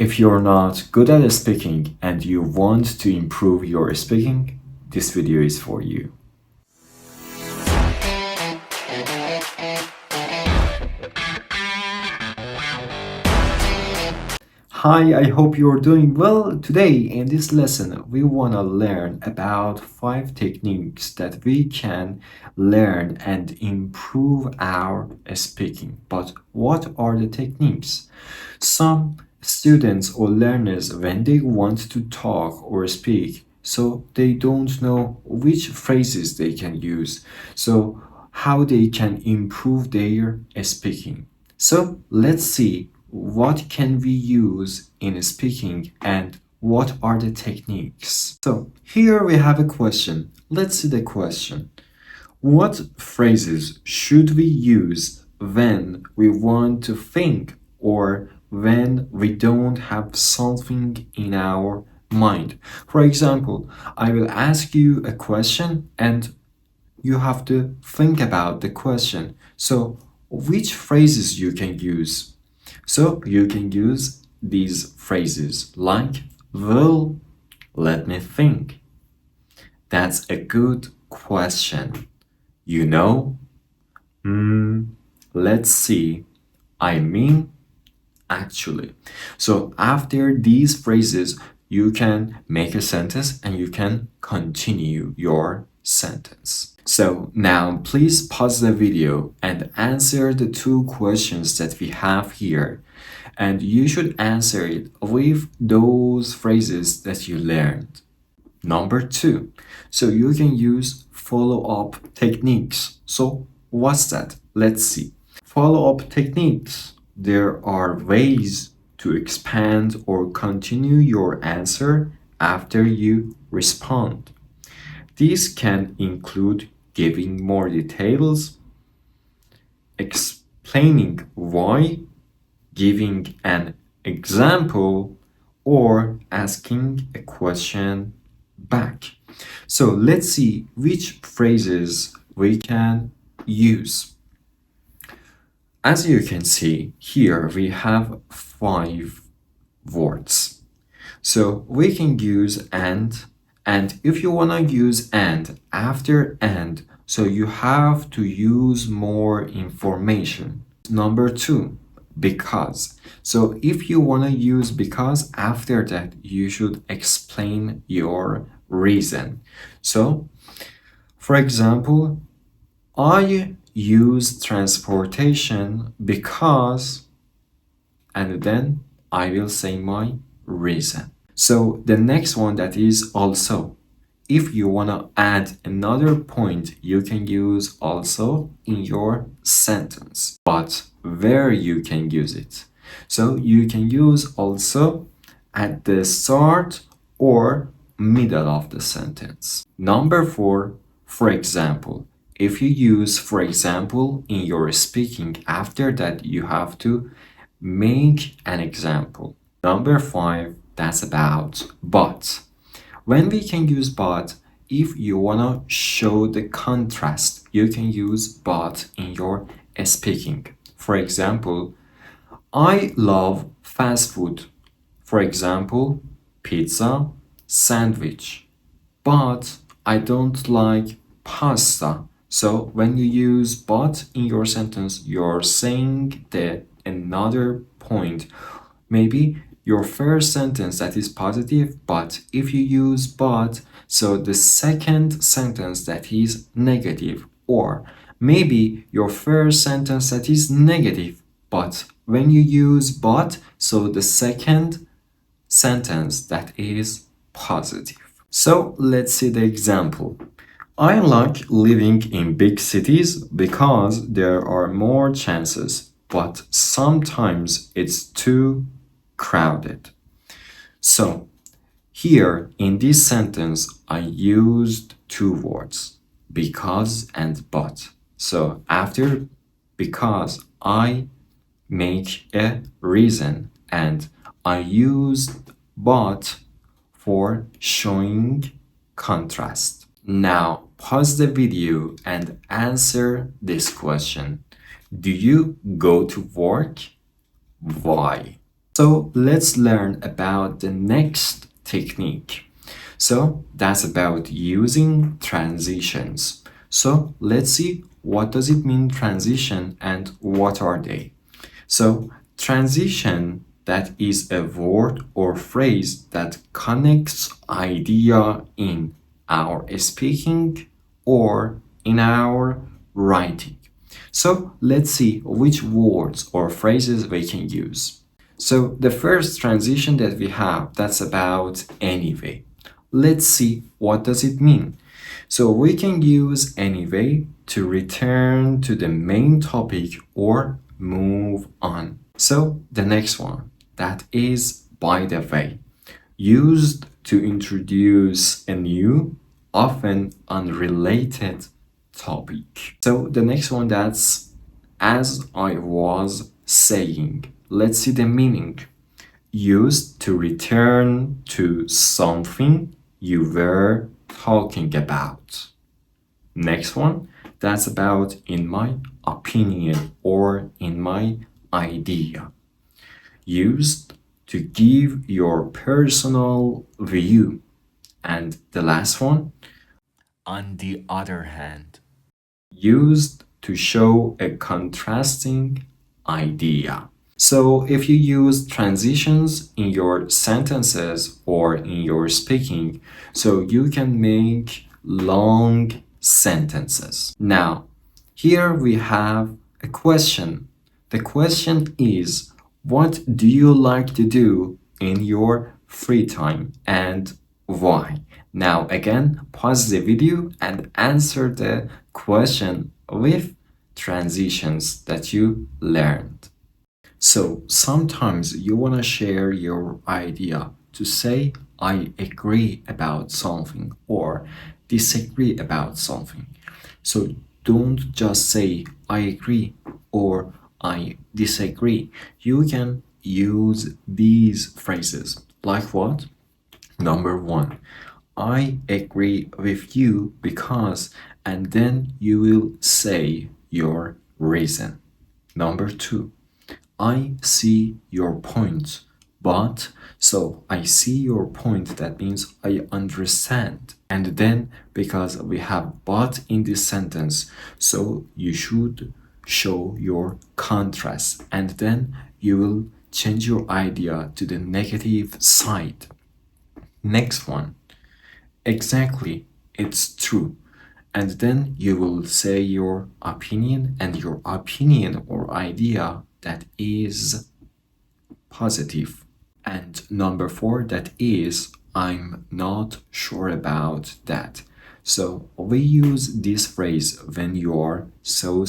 If you're not good at speaking and you want to improve your speaking, this video is for you. Hi, I hope you're doing well. Today in this lesson, we want to learn about 5 techniques that we can learn and improve our speaking. But what are the techniques? Some students or learners, when they want to talk or speak, so they don't know which phrases they can use, so how they can improve their speaking. So let's see what can we use in speaking and what are the techniques. So here we have a question. Let's see the question. What phrases should we use when we want to think or when we don't have something in our mind? For example, I will ask you a question and you have to think about the question. So which phrases you can use? So you can use these phrases like, well, let me think. That's a good question. You know? Let's see. I mean, actually. So after these phrases, you can make a sentence and you can continue your sentence. So now please pause the video and answer the 2 questions that we have here. And you should answer it with those phrases that you learned. Number 2. So you can use follow-up techniques. So what's that? Let's see. Follow-up techniques. There are ways to expand or continue your answer after you respond. These can include giving more details, explaining why, giving an example, or asking a question back. So let's see which phrases we can use. As you can see here, we have 5 words. So we can use and if you want to use and after and, so you have to use more information. Number 2, because. So if you want to use because, after that you should explain your reason. So for example, I use transportation because, and then I will say my reason. So the next one, that is also. If you want to add another point, you can use also in your sentence, but where you can use it. So you can use also at the start or middle of the sentence. Number 4, for example. If you use for example in your speaking, after that you have to make an example. Number 5, that's about but. When we can use but, if you want to show the contrast, you can use but in your speaking. For example, I love fast food. For example, pizza, sandwich. But I don't like pasta. So when you use but in your sentence, you're saying the another point. Maybe your first sentence that is positive, but if you use but, so the second sentence that is negative, or maybe your first sentence that is negative, but when you use but, so the second sentence that is positive. So let's see the example. I like living in big cities because there are more chances, but sometimes it's too crowded. So here in this sentence, I used 2 words, because and but. So after because, I make a reason and I used but for showing contrast. Now pause the video and answer this question. Do you go to work? Why? So let's learn about the next technique. So that's about using transitions. So let's see what does it mean transition and what are they. So transition, that is a word or phrase that connects idea in our speaking or in our writing. So let's see which words or phrases we can use. So the first transition that we have, that's about anyway. Let's see what does it mean. So we can use anyway to return to the main topic or move on. So the next one, that is by the way, used to introduce a new, often unrelated topic. So the next one, that's as I was saying. Let's see the meaning. Used to return to something you were talking about. Next one, that's about in my opinion or in my idea. Used to give your personal view. And the last one, on the other hand, used to show a contrasting idea. So if you use transitions in your sentences or in your speaking, so you can make long sentences. Now, here we have a question. The question is, what do you like to do in your free time and why? Now again, pause the video and answer the question with transitions that you learned. So sometimes you want to share your idea to say, I agree about something or disagree about something. So don't just say, I agree or I disagree. You can use these phrases. Like what? Number one, I agree with you because, and then you will say your reason. Number two, I see your point, but, so I see your point, that means I understand. And then because we have but in this sentence, so you should show your contrast and then you will change your idea to the negative side. Next one, exactly, it's true. And then you will say your opinion, and your opinion or idea, that is positive. And number four, that is, I'm not sure about that. So we use this phrase when you are so.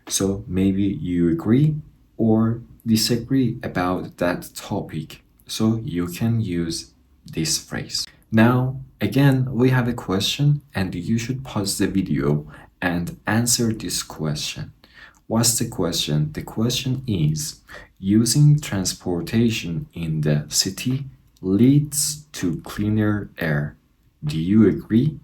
So maybe you agree or disagree about that topic. So you can use this phrase. Now, again, we have a question and you should pause the video and answer this question. What's the question? The question is, using transportation in the city leads to cleaner air. Do you agree?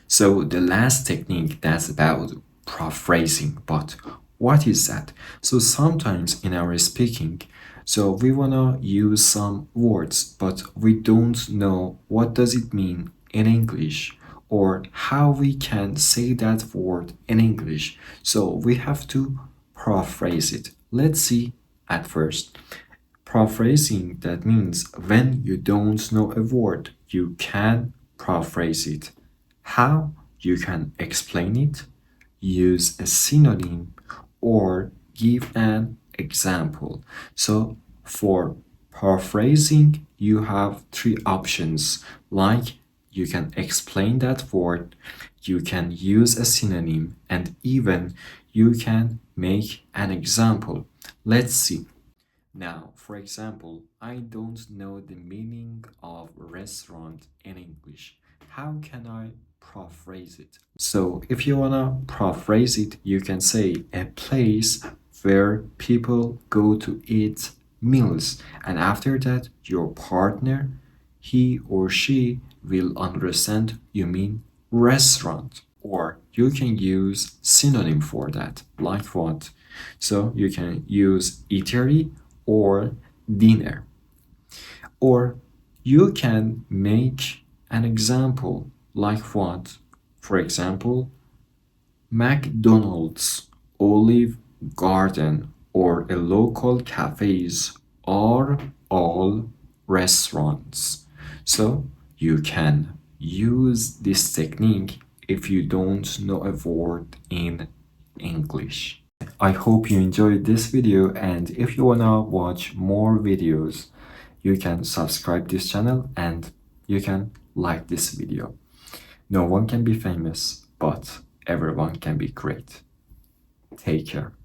So the last technique, that's about paraphrasing, but what is that? So sometimes in our speaking, so we wanna use some words, but we don't know what does it mean in English or how we can say that word in English. So we have to paraphrase it. Let's see at first. Paraphrasing, that means when you don't know a word, you can paraphrase it. How? You can explain it, use a synonym, or give an example. So for paraphrasing, you have three options, like you can explain that word, you can use a synonym, and even you can make an example. Let's see. Now, for example, I don't know the meaning of restaurant in English. How can I paraphrase it? So, if you wanna paraphrase it, you can say a place where people go to eat meals, and after that, your partner, he or she, will understand you mean restaurant. Or you can use synonym for that, like what? So you can use eatery or dinner. Or you can make an example like what? For example, McDonald's, Olive Garden, or a local cafes are all restaurants. So you can use this technique if you don't know a word in English. I hope you enjoyed this video, and if you wanna watch more videos, you can subscribe this channel and you can like this video. No one can be famous, but everyone can be great. Take care.